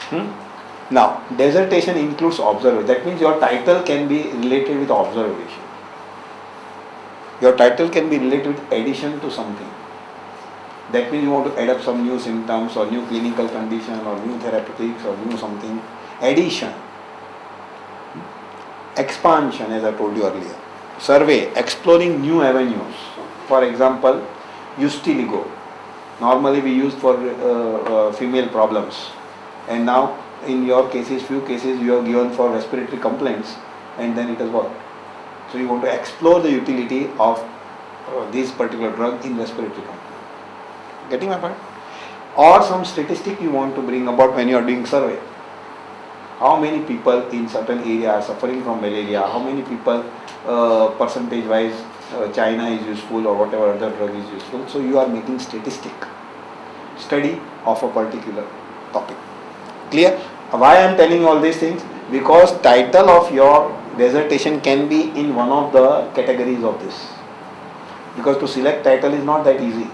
Hmm? Now, dissertation includes observation. That means your title can be related with observation. Your title can be related with addition to something. That means you want to add up some new symptoms or new clinical condition or new therapeutics or new something. Addition. Expansion, as I told you earlier. Survey, exploring new avenues. For example, Ustiligo. Normally we use for female problems. And now in your cases, few cases you have given for respiratory complaints, and then it has worked. So you want to explore the utility of this particular drug in respiratory complaints. Getting my point? Or some statistic you want to bring about when you are doing survey. How many people in certain area are suffering from malaria? How many people percentage wise China is useful or whatever other drug is useful? So you are making statistic study of a particular topic. Clear? Why I am telling you all these things? Because title of your dissertation can be in one of the categories of this. Because to select title is not that easy.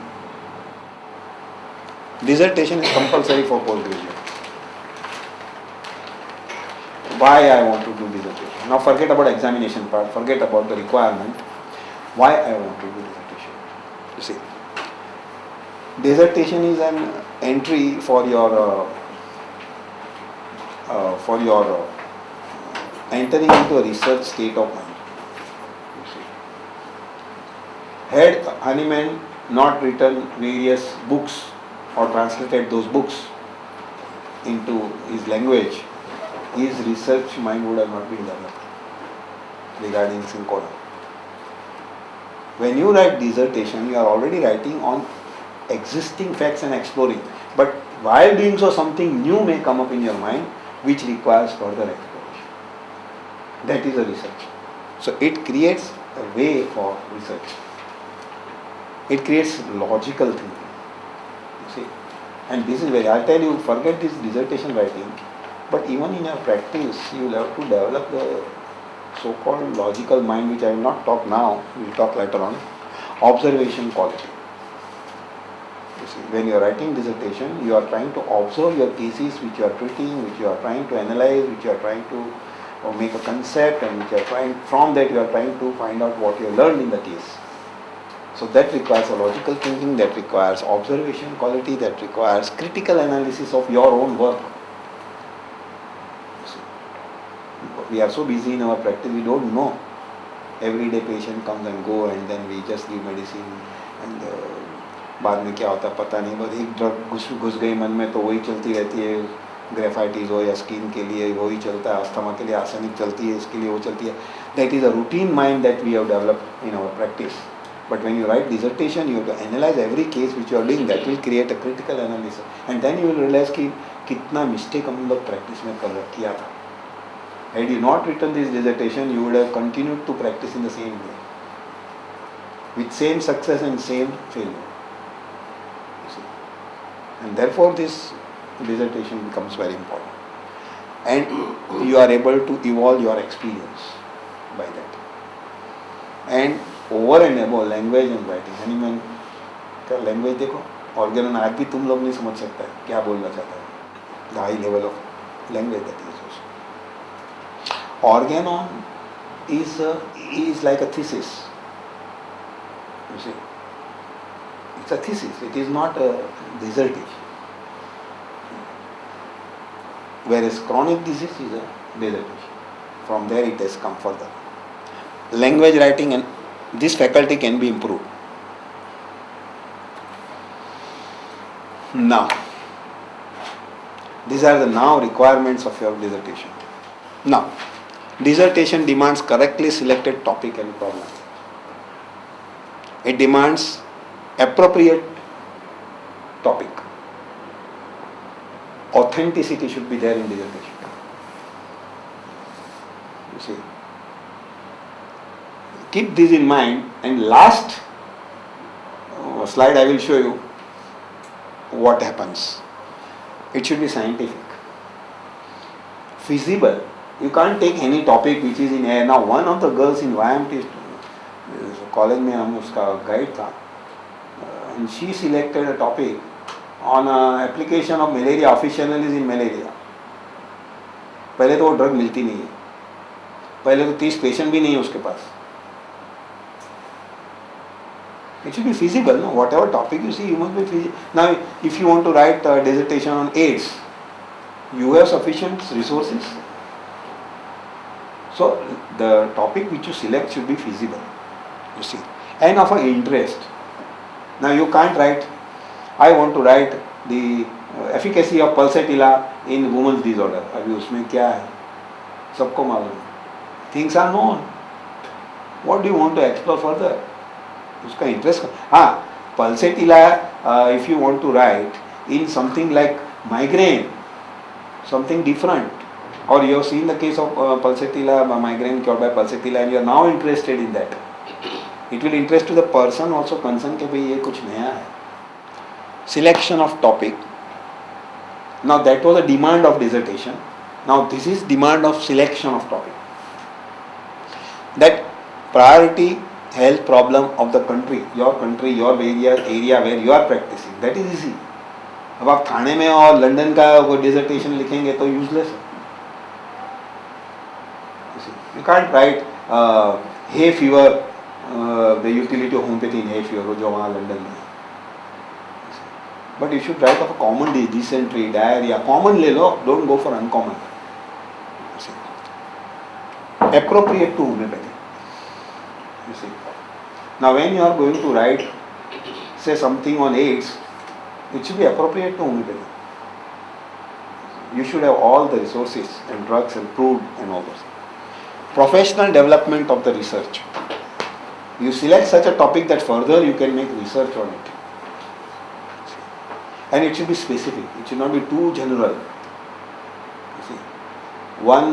Dissertation is compulsory for postgraduate. Why I want to do dissertation? Now forget about examination part, forget about the requirement. Why I want to do dissertation? You see, dissertation is an entry for your entering into a research state of mind. You see, had Hahnemann not written various books or translated those books into his language, his research mind would have not been developed regarding cinchona. When you write dissertation, you are already writing on existing facts and exploring. But while doing so, something new may come up in your mind which requires further exploration. That is a research. So it creates a way for research. It creates logical thinking. You see, and this is where I tell you, forget this dissertation writing. But even in your practice, you will have to develop the so-called logical mind, which I will not talk now, we will talk later on. Observation quality. You see, when you are writing dissertation, you are trying to observe your cases which you are treating, which you are trying to analyze, which you are trying to make a concept, and which you are trying, from that you are trying to find out what you have learned in the case. So that requires a logical thinking, that requires observation quality, that requires critical analysis of your own work. We are so busy in our practice, we don't know. Everyday patient comes and go, and then we just give medicine, and बाद में क्या होता है पता नहीं, बस एक drug घुस गई मन में तो वही चलती रहती है. ग्रेफाइटिस हो या स्किन के लिए वही चलता है, अस्थमा के लिए आर्सेनिक चलती है, इसके लिए वो चलती है. That is a routine mind that we have developed in our practice. But when you write dissertation, you have to analyze every case which you are doing. That will create a critical analysis, and then you will realize कि कितना mistake हम लोग practice में किया था. Had you not written this dissertation, you would have continued to practice in the same way, with same success and same failure. You see, and therefore this dissertation becomes very important, and you are able to evolve your experience by that. And over and above language and writing, Hahnemann का language देखो, organon आज भी तुम लोग नहीं समझ सकता है क्या बोलना चाहता है. The high level of language that is also. Organon is like a thesis. You see, it's a thesis. It is not a dissertation. Whereas chronic disease is a dissertation. From there it has come further. Language writing and this faculty can be improved. Now, these are the now requirements of your dissertation. Now, dissertation demands correctly selected topic and problem. It demands appropriate topic. Authenticity should be there in dissertation. You see. Keep this in mind, and last slide I will show you what happens. It should be scientific, feasible. You can't take any topic which is in air. Now one of the girls in YMT college में हम उसका guide था, and she selected a topic on application of malaria officinalis in malaria. पहले तो वो drug मिलती नहीं है, पहले तो 30 पेशेंट भी नहीं है उसके पास. It should be feasible, no? Whatever topic you see, you must be feasible. Now, if you want to write a dissertation on AIDS, you have sufficient resources. So, the topic which you select should be feasible, you see, and of an interest. Now, you can't write, I want to write the efficacy of pulsatilla in women's disorder. अभी उसमें क्या है? सबको मालूम है. Things are known. What do you want to explore further? उसका interest. हाँ, Pulsatilla if you want to write in something like migraine, something different, और you have seen the case of Pulsatilla, migraine cured by Pulsatilla, and you are now interested in that, it will interest to the person also concern कि भाई ये कुछ नया है. Selection of topic. Now that was a demand of dissertation. Now this is demand of selection of topic. That priority health problem of the country, your area where you are practicing, that is easy. अब आप थाने में और London का कोई dissertation लिखेंगे तो useless है. You can't write hay fever, the utility of homeopathy in hay fever, जो वहाँ लंदन में है. But you should write of a common disease, dysentery, diarrhea, common ले लो, don't go for uncommon. Appropriate to homeopathy. You see. Now when you are going to write, say something on AIDS, it should be appropriate to homeopathy. You should have all the resources and drugs approved and all those. Professional development of the research. You select such a topic that further you can make research on it. And it should be specific. It should not be too general. You see. One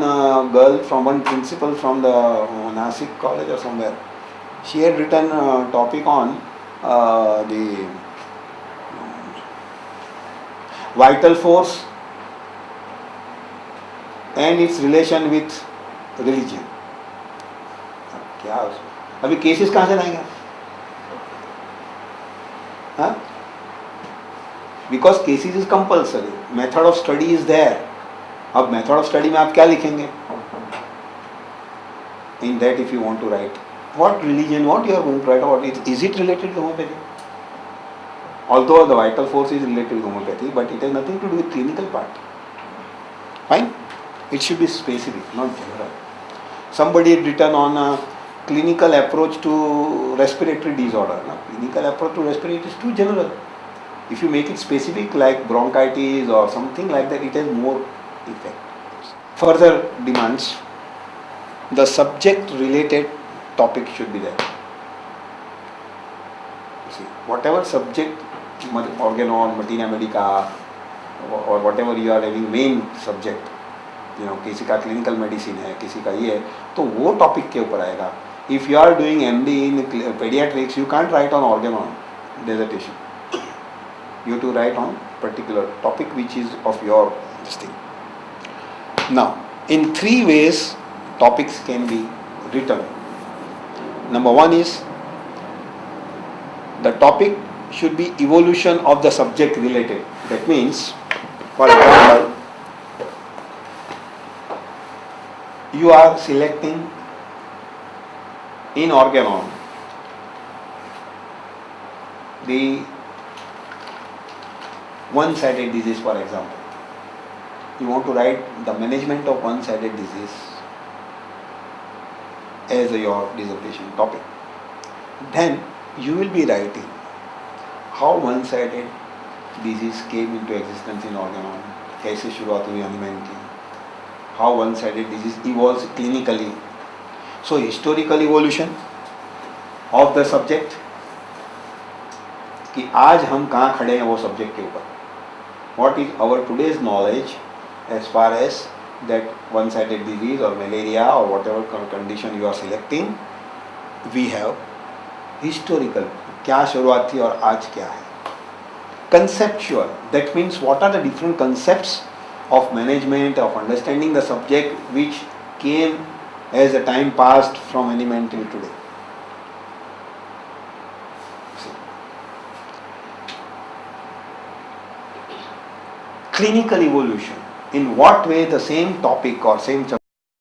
girl from one principal from the Nasik college or somewhere, she had written a topic on the vital force and its relation with religion. क्या अभी cases कहाँ से लाएंगे? हाँ? Because cases is compulsory. Method of study is there. अब method of study में आप क्या लिखेंगे? In that, if you want to write, what religion, what you are going to write about, is it related to homeopathy? Although the vital force is related to homeopathy, but it has nothing to do with clinical part. Fine? It should be specific, not general. Somebody had written on a clinical approach to respiratory disorder. Now, clinical approach to respiratory is too general. If you make it specific, like bronchitis or something like that, it has more effect. Further demands, the subject related topic should be there. See, whatever subject, organon, materia medica, or whatever you are having main subject, you know, किसी का clinical medicine है, किसी का ये है, तो वो topic के ऊपर आएगा. If you are doing MD in pediatrics, you can't write on organon dissertation. You have to write on particular topic which is of your this thing. Now, in 3 ways topics can be written. Number 1 is the topic should be evolution of the subject related. That means, for example, you are selecting in organon the one-sided disease, for example. You want to write the management of one-sided disease as your dissertation topic. Then you will be writing how one-sided disease came into existence in organon, कैसे शुरुआत हुई animal की, how one-sided disease evolves clinically. So historical evolution of the subject, कि आज हम कहाँ खड़े हैं वो subject के ऊपर. What is our today's knowledge as far as that one-sided disease or malaria or whatever condition you are selecting, we have historical, क्या शुरुआत थी और आज क्या है. Conceptual, that means what are the different concepts of management, of understanding the subject which came as the time passed from animal till today. Clinical evolution, in what way the same topic or same